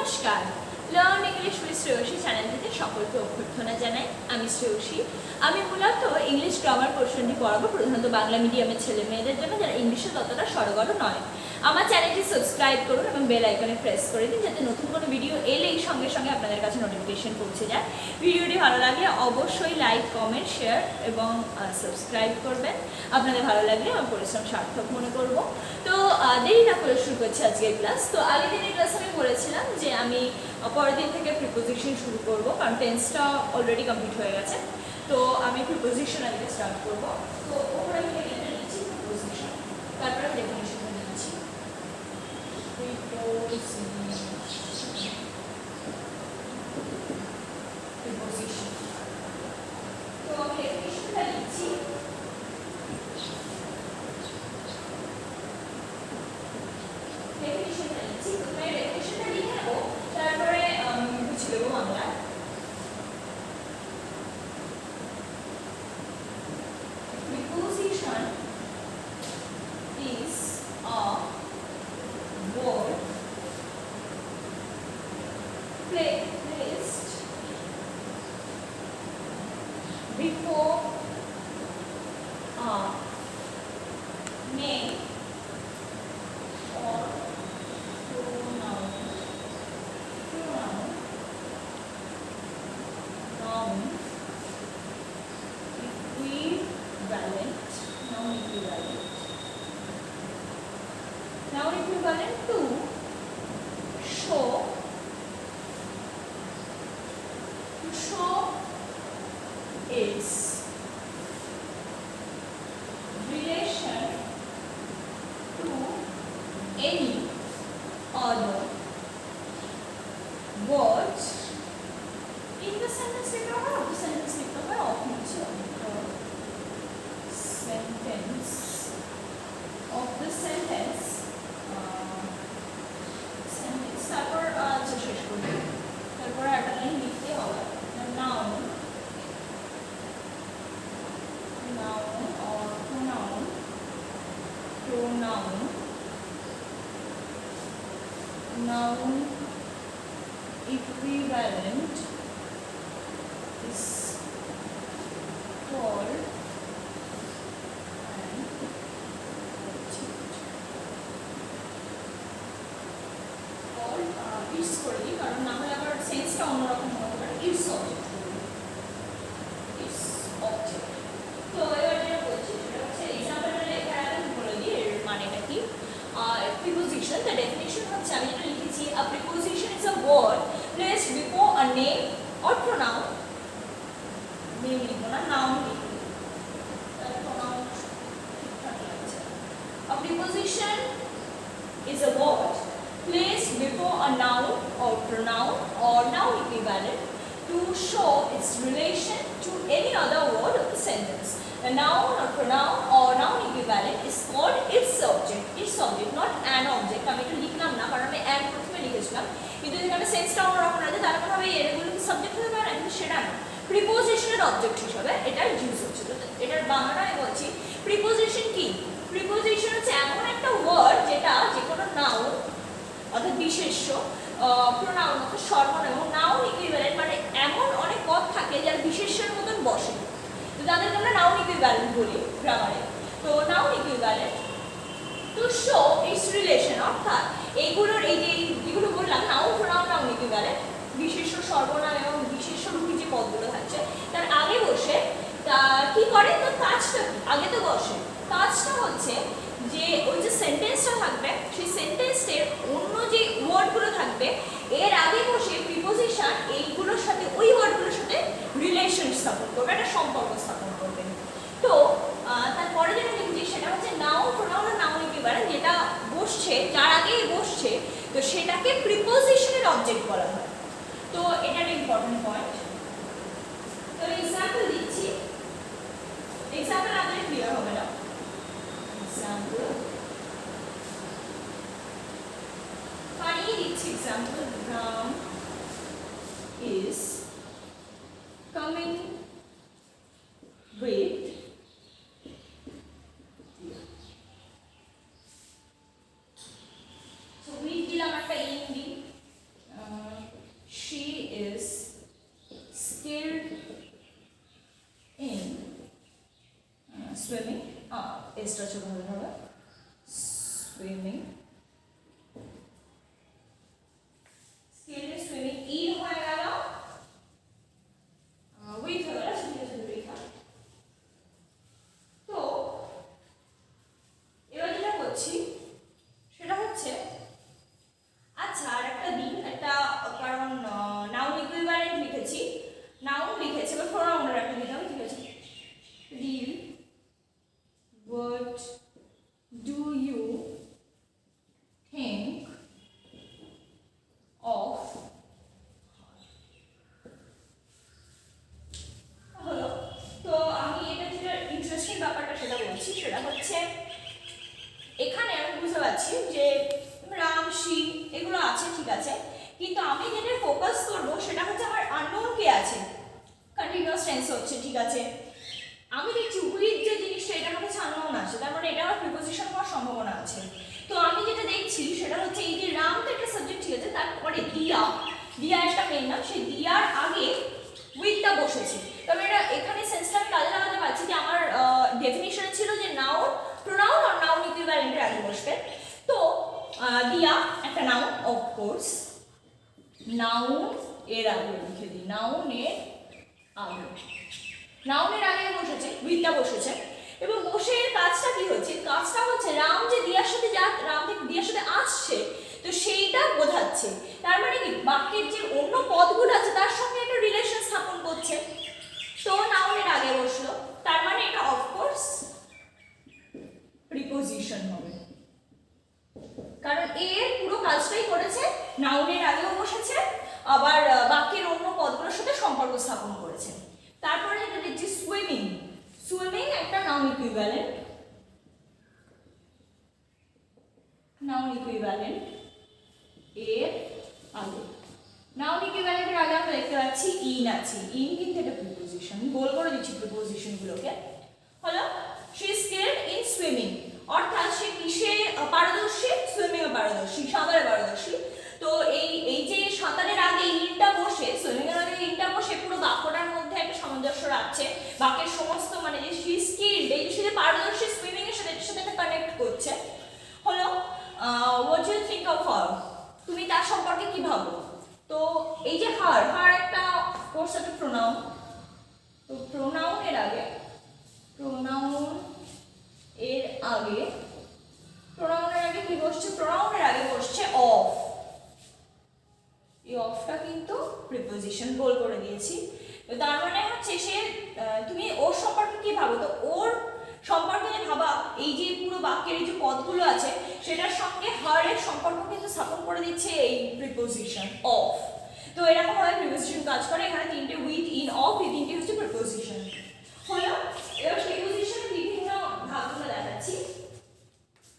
নমস্কার, learn English with Shreyasi চ্যানেলটিতে সকলকে অভ্যর্থনা জানাই। আমি শ্রেয়সী। আমি মূলত ইংলিশ গ্রামার পোর্শনটি পড়াবো প্রধানত বাংলা মিডিয়ামের ছেলে মেয়েদের জন্য, যারা ইংলিশে ততটা সড়গড় নয়। আমার চ্যানেলটি সাবস্ক্রাইব করুন এবং বেল আইকনে প্রেস করে দিন, যাতে নতুন কোনো ভিডিও এলেই সঙ্গে সঙ্গে আপনাদের কাছে নোটিফিকেশন পৌঁছে যায়। ভিডিওটি ভালো লাগলে অবশ্যই লাইক, কমেন্ট, শেয়ার এবং সাবস্ক্রাইব করবেন। আপনাদের ভালো লাগলে আমার পরিশ্রম সার্থক মনে করব। তো দেরি না করে শুরু করছি আজকের ক্লাস। তো আগের দিনের ক্লাস আমি বলেছিলাম যে আমি পরের দিন থেকে প্রিপোজিশন শুরু করব, কারণ টেন্সটা অলরেডি কমপ্লিট হয়ে গেছে। তো আমি প্রিপোজিশন আজকে স্টার্ট করব। তো ওপরে আমি হেডিংটা নিচ্ছি প্রিপোজিশন, তারপরে আমি ডেফিনিশনটা নিচ্ছি। প্রিপোজিশন তো আমি ডেফিনিশনটা নিচ্ছি। প্রথমে ডেফিনিশনটা লিখে নেবো, তারপরে বুঝে দেবো আমরা। Preposition is a word placed before a name or pronoun. Noun equivalent. Noun equivalent to show its relation to any other words in the sentence লিখতে হবে, of the sentence লিখতে হবে, of নিচে sentence of the sentence sentence তারপর আচ্ছা শেষ করব, তারপর একটা লাইন লিখতে হবে noun or pronoun noun equivalent is called an adjective. Its করে দিই, কারণ না হলে আবার সেন্সটা অন্যরকম হতে পারে। It's object, it's object. তো এবার যেটা বলছি সেটা হচ্ছে এক্সাম্পলটা লেখা আমি বলে দিই এর মানেটা কি। প্রিপোজিশন, দ্য ডেফিনিশন হচ্ছে আমি যেটা লিখেছি, a preposition is a word placed before a name or pronoun. Name লিখবো না, নাউন লিখবো, তাহলে প্রোনাউন ঠিকঠাক লাগছে। A preposition is a word placed before a noun or pronoun or noun equivalent to show its relation to any other word of the sentence. A noun or pronoun or noun equivalent is called its subject. Its subject, not an object. আমি এটা লিখলাম না কারণ আমি an প্রথমে লিখেছিলাম, কিন্তু এখানে সেন্সটা অন্যরকম আছে, তার মানে হবে এরগুলো কি সাবজেক্ট হতে পারে না, কিন্তু সেটা না। প্রিপোজিশনের অবজেক্ট হিসাবে এটার ইউজ হচ্ছে। তো এটার বাংলাটা আমি বলছি, প্রিপোজিশন কি? প্রিপোজিশন হচ্ছে এমন একটা ওয়ার্ড যেটা যে কোনো নাউন অর্থাৎ বিশেষ্য, প্রোনাউন অর্থাৎ সর্বনাম এবং নাউন ইকুইভ্যালেন্ট, মানে এমন অনেক পদ থাকে যার বিশেষ্যের মতন বসে, তো তাদেরকে আমরা নাউন ইকুইভ্যালেন্ট বলি গ্রামারে। তো noun equivalent to show it's relation, অর্থাৎ এইগুলোর এই যেগুলো বললাম নাউন, প্রোনাউন, নাউন ইকুইভ্যালেন্ট, বিশেষ্য, সর্বনাম এবং বিশেষ্য রূপী যে পদগুলো থাকছে তার আগে বসে তা কি করে, তো কাজটা কি আগে তো বসে। কাজটা হচ্ছে যে ওই যে সেন্টেন্সটা থাকবে সেই সেন্টেন্সের অন্য যে ওয়ার্ডগুলো থাকবে এর আগে বসে প্রিপোজিশন এইগুলোর সাথে, ওই ওয়ার্ডগুলোর সাথে রিলেশন স্থাপন করবে, একটা সম্পর্ক স্থাপন করবে। তো তারপরে যেটা লিখছি সেটা হচ্ছে নাউন, প্রোনাউন আর নাউন ইকুইভ্যালেন্ট, যেটা বসছে যার আগেই বসছে তো সেটাকে প্রিপোজিশনের অবজেক্ট বলা হয়। তো এটা একটা ইম্পর্টেন্ট পয়েন্ট। তো এক্সাম্পল দিচ্ছি, এক্সাম্পল না দিলে ক্লিয়ার হবে না। Example. Example, Ram is coming with so we দিলাম একটা ইন দি এসটা ছোট হতে হবে, swimming, skilled in swimming, in হয়ে গেল, উইথ হয়ে গেল, তো এবার যেটা করছি সেটা হচ্ছে, আচ্ছা আর একটা দিন একটা, কারণ নাউন ইকুইভ্যালেন্ট লিখেছি, নাউন লিখেছি, এবার প্রোনাউনের একটা দিন আমি ঠিক আছে, reel, what do you think of, হলো। তো আমি এটা যেটা ইন্টারেস্টিং ব্যাপারটা সেটা বলছি, সেটা হচ্ছে এখানে আমি বুঝতে পারছি যে রাম, শিব এগুলো আছে ঠিক আছে, কিন্তু আমি যেটা ফোকাস করব সেটা হচ্ছে আমার আননোন কে আছে, কন্টিনিউয়াস টেন্স হচ্ছে ঠিক আছে, আমি দেখছি উইথ যে জিনিসটা এটা হচ্ছে আননোন আছে, তার মানে এটা আমার প্রিপোজিশন হওয়ার সম্ভাবনা আছে। তো আমি যেটা দেখছি সেটা হচ্ছে এই যে রাম তো একটা সাবজেক্ট ঠিক আছে, তারপরে দিয়া, দিয়া একটা মেন নাম, সেই দিয়ার আগে উইথটা বসেছে, তবে এটা এখানে সেন্সটা আমি কাজে লাগাতে পারছি যে আমার ডেফিনিশন ছিল যে নাউন, প্রোনাউন আর নাউন ইকুইভ্যালেন্টের আগে বসবে। তো দিয়া একটা নাউন, অফকোর্স নাউন এর আগে লিখে দিই, নাউনের আগে, নাউনের আগে বসেছে, উইথটা বসেছে, এবং বসে এর কাজটা কি হচ্ছে, কাজটা হচ্ছে রাম যে দিয়ার সাথে রাম থেকে দিয়ার সাথে আসছে, তো সেইটা বোঝাচ্ছে, তার মানে কি বাক্যের যে অন্য পদগুলো আছে তার সঙ্গে একটা রিলেশন স্থাপন করছে, তো নাউনের আগে বসলো, তার মানে এটা অফকোর্স প্রিপোজিশন হবে, কারণ এর পুরো কাজটাই করেছে, নাউনের আগেও বসেছে, আবার বাক্যের অন্য পদগুলোর সাথে সম্পর্ক স্থাপন করেছে। তারপরে যেটা দেখছি সুইমিং, সুইমিং একটা নাউন ইকুইভ্যালেন্ট, নাউন ইকুইভ্যালেন্ট এর আগে, নাউন ইকুইভ্যালেন্টের আগে আমরা দেখতে পাচ্ছি ইন আছে, ইন কিন্তু এটা প্রিপোজিশন, গোল করে দিচ্ছি প্রিপোজিশনগুলোকে, হলো she is skilled in swimming, অর্থাৎ সে কিসে পারদর্শী, সুইমিং এ পারদর্শী, সাঁতারে পারদর্শী। তো এই যে সাঁতারের আগে ইনটা বসে, সুইমিং এর আগে ইনটা বসে পুরো বাক্যটার মধ্যে একটা সামঞ্জস্য রাখছে, বাক্যের সমস্ত মানে যে শি ইজ স্কিলড, এই যে পারদর্শী সুইমিং এর সাথে এটার সাথে একটা কানেক্ট করছে, হলো what do you think of her, তুমি তার সম্পর্কে কি ভাবো। তো এই যে হার, হার একটা কোর্স একটা প্রোনাউন, তো প্রোনাউনের আগে, প্রোনাউন এর আগে, প্রোনাউনের আগে কি বসছে, প্রোনাউনের আগে বসছে অফ, এই অফটা কিন্তু প্রিপোজিশন, গোল করে দিয়েছি। তো তার মানে হচ্ছে সে, তুমি ওর সম্পর্কে কি ভাবো, তো ওর সম্পর্কে যে ভাবা, এই যে পুরো বাক্যের এই যে পদগুলো আছে সেটার সঙ্গে হার এর সম্পর্ক কিন্তু স্থাপন করে দিচ্ছে এই প্রিপোজিশন অফ। তো এরকম ভাবে প্রিপোজিশন কাজ করে, এখানে তিনটে উইথ, ইন, অফ, এই তিনটে হচ্ছে প্রিপোজিশন হলো। এবার প্রিপোজিশনের বিভিন্ন ভাগগুলো দেখাচ্ছি,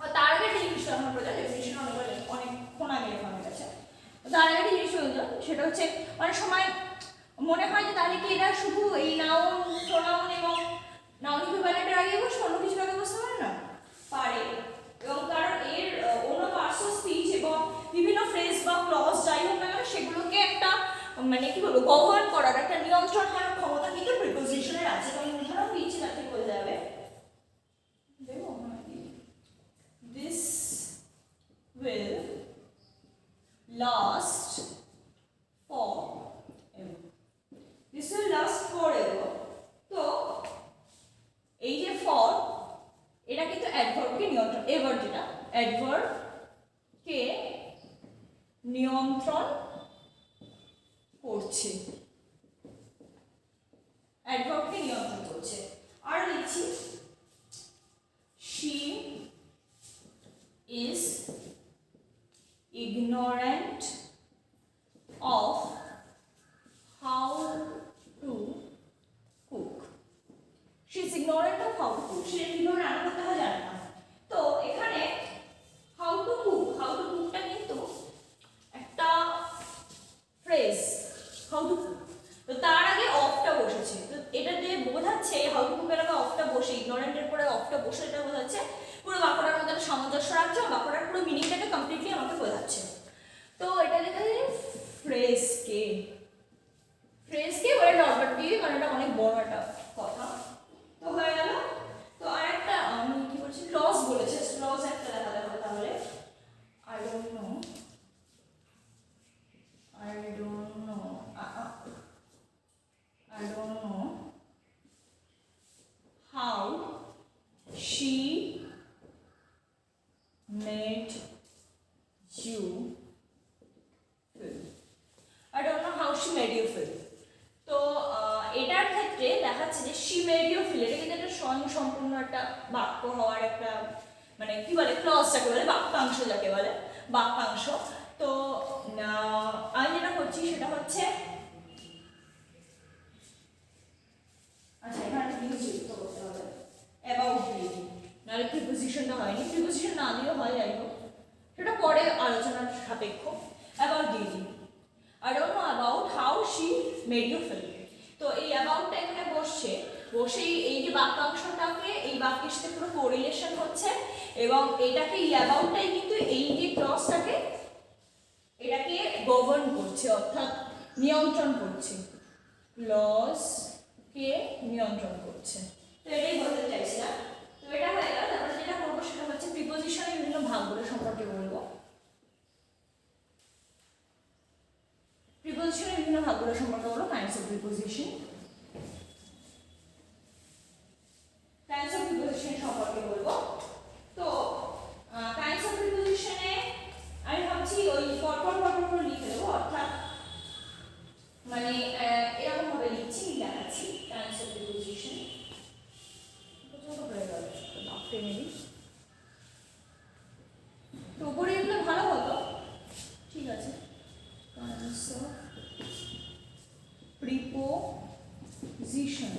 তার আগে জিনিসটা আমার প্রয়োজন, ডেফিনিশন অনেকক্ষণ আগে আমার কাছে, তার আগে জিনিস প্রয়োজন সেটা হচ্ছে অনেক সময় মনে হয় যে তাহলে কি এরা শুধু এই নাউন, প্রোনাউন এবং নাউন ইকুইভ্যালেন্টের আগে বসে অন্য কিছু আগে বসতে পারে না, পারে, এবং কারণ এর অন্য পার্টস অফ স্পিচ এবং বিভিন্ন ফ্রেজ বা ক্লজ যাই হোক না কেন সেগুলোকে একটা মানে কি বলবো গভর্ন করার, একটা নিয়ন্ত্রণ করার ক্ষমতা কিন্তু প্রিপোজিশনের আছে। তো আমি উদাহরণ দিচ্ছি তাতে বলে যাবে, this will last forever, this will last forever। তো এই যে ফর, এটা কিন্তু অ্যাডভার্বকে নিয়ন্ত্রণ, এভার যেটা অ্যাডভার্ব কে নিয়ন্ত্রণ করছে, অ্যাডভার্বকে নিয়ন্ত্রণ করছে। আর লিখছি she is ignorant of how to cook, she is ignorant of how to cook, সে কিভাবে রান্না করতে হয় জানে না। তো এখানে how to cook, how to cookটা কিন্তু একটা ফ্রেজ, how to cook, তো তার আগে অফটা বসেছে, তো এটা দিয়ে বোঝাচ্ছে how to cook এর আগে অফটা বসে, ইগনোরেন্টের পরে অফটা বসে, এটা বোঝাচ্ছে পুরো বাক্যটার মধ্যে একটা সামঞ্জস্য রাখছে, বাক্যটার পুরো মিনিংটাকে কমপ্লিটলি আমাকে বোঝাচ্ছে। তো এটা লেখা যায় ফ্রেজকে, ফ্রেজকে বলে ডট ডট দিয়ে, কারণ এটা অনেক বড় একটা কথা। তো হয়ে গেল। তো আর মেড ইউ ফিল। তো এটার ক্ষেত্রে দেখাচ্ছে যে শি মেড ইউ ফিল, এটা কিন্তু একটা স্বয়ংসম্পূর্ণ একটা বাক্য হওয়ার একটা মানে কি বলে ক্লজ যাকে বলে, বাক্যাংশ যাকে বলে, বাক্যাংশ। তো আমি যেটা করছি সেটা হচ্ছে আচ্ছা এখানে প্রিপোজিশন তো করতে হবে অ্যাবাউট দিয়ে, নাহলে প্রিপোজিশনটা হয়নি, প্রিপোজিশন না দিলেও হয়, যাই হোক সেটা পরে আলোচনার সাপেক্ষ। অ্যাবাউট দিয়ে দিই, I don't know about how she made you feel. তো এই অ্যাবাউটটা এখানে বসেই এই যে বাক্যাংশটাকে এই বাক্যের সাথে পুরো কোরিলেশন হচ্ছে, এবং এটাকে এই অ্যাবাউটটাই কিন্তু এই যে ক্লজটাকে এটাকে গভর্ন করছে, অর্থাৎ নিয়ন্ত্রণ করছে, ক্লজকে নিয়ন্ত্রণ করছে। তো এটাই বলতে চাইছিলাম। তো এটা হয়ে গেল। তারপরে যেটা করবো সেটা হচ্ছে প্রিপোজিশনের বিভিন্ন ভাগগুলো সম্পর্কে বলবো। প্রিপোজিশনের বিভিন্ন ভাগগুলো সম্পর্কে বলবো। Kinds of preposition, kinds of preposition সম্পর্কে বলবো। তো কাইন্ডস অফ প্রিপোজিশনে আমি ভাবছি ওই পরপর লিখে দেবো, অর্থাৎ মানে এরকম ভাবে লিখছি, দেখাচ্ছি কাইন্ডস অফ প্রিপোজিশন। তো উপরে এগুলো ভালো হতো, ঠিক আছে। Kinds of preposition,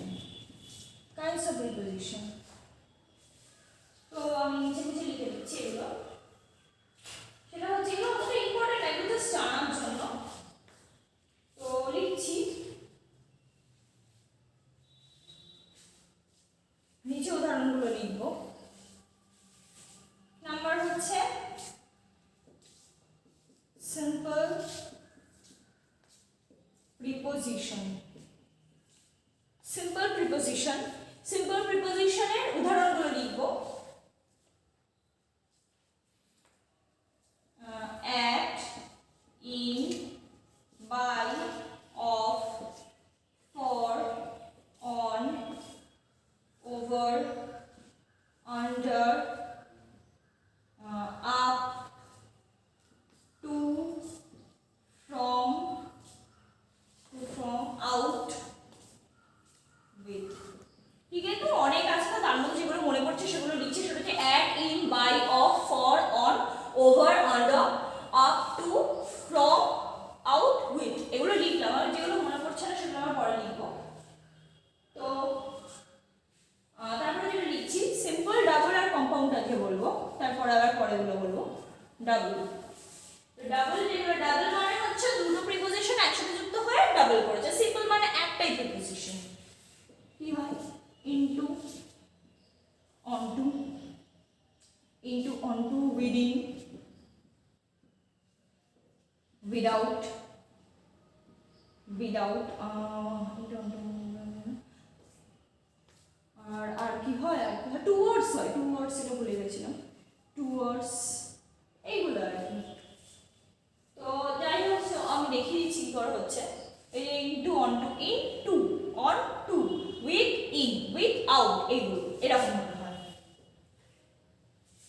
kinds of preposition. তো আমি নিচে লিখে দিচ্ছি এগুলো। সেটা হচ্ছে এগুলো অতটা ইম্পর্টেন্ট, এগুলো জাস্ট জানার জন্য। তো লিখছি, নিচে উদাহরণগুলো লিখব। নাম্বার হচ্ছে simple preposition. Simple preposition, simple প্রিপোজিশনের উদাহরণগুলো লিখব। at, in, by, of, for, on, over, under, up, to, from, out, with। ঠিক আছে, তো অনেক আছে, তো তার মধ্যে যেগুলো মনে পড়ছে সেগুলো লিখছি। সেটা হচ্ছে at, in, by, of, for, on, over, under, up to, from, out, with। এগুলো লিখলাম, আর যেগুলো মনে পড়ছে না সেগুলো আমরা পরে লিখবো। তো তারপরে যেটা লিখছি সিম্পল, ডাবল আর কম্পাউন্ড আজকে বলবো, তারপরে আবার পরেগুলো বলবো। ডাবল, ডাবল যেগুলো, ডাবল মানে হচ্ছে দুটো প্রিপোজিশন একসাথে যুক্ত হয়ে ডাবল করেছে। সিম্পল মানে একটাই প্রিপোজিশন। কি হয়? Into, onto, into, অনটু, within, without, without, আর কি হয়, আর কি হয়, টুয়ার্ডস হয়, টুয়ার্ডস এটা ভুলে গেছিলাম, টুয়ার্ডস, এইগুলো আর কি। তো যাই হোক, আমি দেখিয়ে দিচ্ছি কি করে হচ্ছে। এই যে into, onto, into, onto, with, in, with, out, এইগুলো এরকম মনে হয়।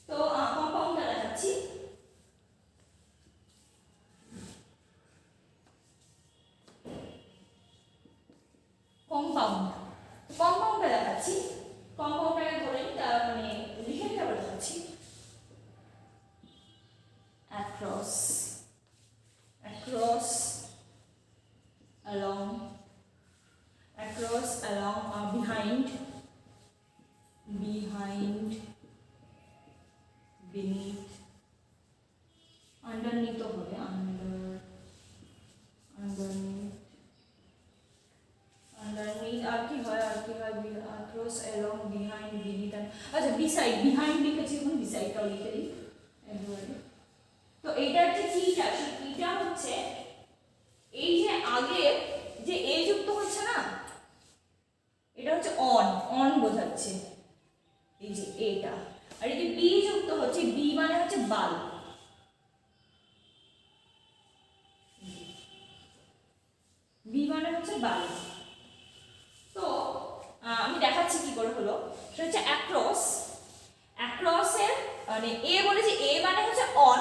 তো কম্পাউন্ডটা দেখাচ্ছি। কম্পাউন্ড, কম্পাউন্ডটা দেখাচ্ছি। কম্পাউন্ডটাকে বলে তার মানে লিখে নিতে আবার দেখাচ্ছি। Across, across, along, across, along, behind, behind, beneath, underneath তো হবে, under, underneath, underneath, আর কি হয়, আর কি হয়, across, along, behind, beneath, আচ্ছা beside, behind লিখেছি, এখন besideটাও লিখে দিই একবারে। তো এইটার যে কিটা, সেই কিটা হচ্ছে এই যে আগে যে এ যুক্ত হচ্ছে না, এটা হচ্ছে অন, অন বোঝাচ্ছে এই যে এটা। আর এই যে বি যুক্ত হচ্ছে, বি মানে হচ্ছে বাল, বি মানে হচ্ছে বাল। তো আমি দেখাচ্ছি কি করে হলো। সেটা হচ্ছে অ্যাক্রস, অ্যাক্রসের মানে এ বলেছি, এ মানে হচ্ছে অন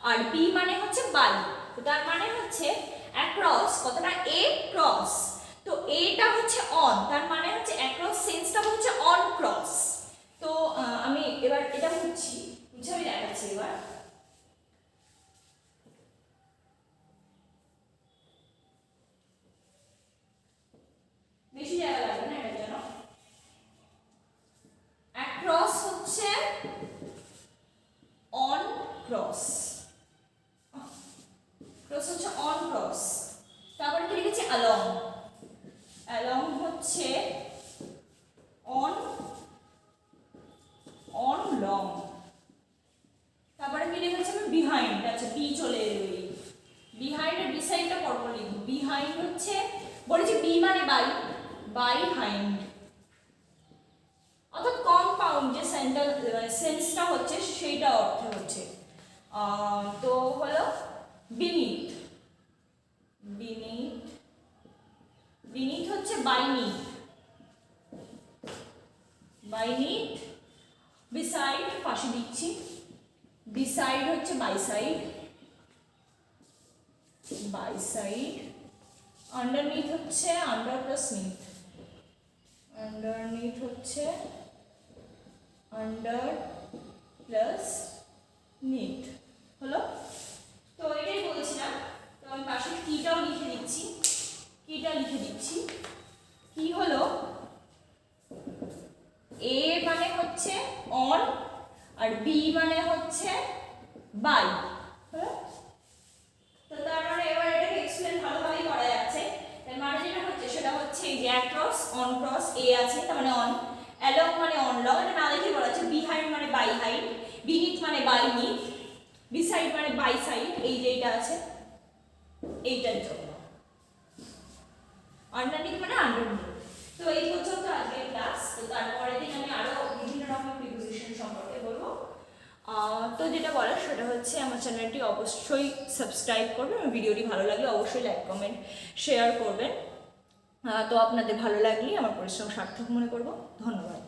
আর বি মানে হচ্ছে বাই। তো তার মানে হচ্ছে অ্যাক্রস, কথাটা এ ক্রস, তো এটা হচ্ছে অন, তার মানে হচ্ছে অ্যাক্রস সেন্সটা হচ্ছে অন ক্রস। তো আমি এবার এটা মুছে আমি দেখাচ্ছি এবার। বেশি জায়গা লাগবে না এটার জন্য। অ্যাক্রস হচ্ছে অন ক্রস, ক্রস হচ্ছে অন ক্রস। তারপরে কি লিখেছি অ্যালং, অ্যালং হচ্ছে অন অন লং। তারপরে কি লিখেছি আমি বিহাইন্ড, আচ্ছা বি চলে এলো, বিহাইন্ড এর বিসাইডটা পরপর লিখব। বিহাইন্ড হচ্ছে বলেছি বি মানে বাই, বাই হাইন্ড, অর্থাৎ কম্পাউন্ড যে সেন্সটা হচ্ছে সেইটা অর্থ হচ্ছে। তো হলো বিনিথ, বিনিথ, বিনিথ হচ্ছে বাইনিথ, বাইনিথ। বিসাইড পাশে দিচ্ছি, বিসাইড হচ্ছে বাইসাইড, বাইসাইড। আন্ডারনিথ হচ্ছে আন্ডার প্লাস নিথ, আন্ডারনিথ হচ্ছে আন্ডার প্লাস নিথ, হলো। তো এটাই বলছিলাম। তো আমি পাশে কিটাও লিখে দিচ্ছি, কিটা লিখে দিচ্ছি। কি হলো, এ মানে হচ্ছে অন আর বি মানে হচ্ছে বাই, হলো। তো তার মানে এবার এটাকে এক্সপ্লেন ভালোভাবেই করা যাচ্ছে। তার মানে যেটা হচ্ছে সেটা হচ্ছে এই যে অ্যাক্রস অন ক্রস এ আছে, তার মানে অন, অ্যালং মানে অন লং, এটা না দেখে বলা আছে। বিহাইন্ড মানে বাই হাইন্ড, বিনিথ মানে বাই নিথ, বিসাইড মানে বাই সাইড, এই যে এটা আছে এইটার জন্য। আন্ডারনিথ মানে আন্ডারনিথ। তো এই পর্যন্ত আজকের ক্লাস। তো তারপরে দিন আমি আরো বিভিন্ন রকম প্রিপোজিশন সম্পর্কে বলবো। তো যেটা বলার সেটা হচ্ছে আমার চ্যানেলটি অবশ্যই সাবস্ক্রাইব করবেন, ভিডিওটি ভালো লাগলে অবশ্যই লাইক কমেন্ট শেয়ার করবেন। তো আপনাদের ভালো লাগলেই আমার পরিশ্রম সার্থক মনে করব। ধন্যবাদ।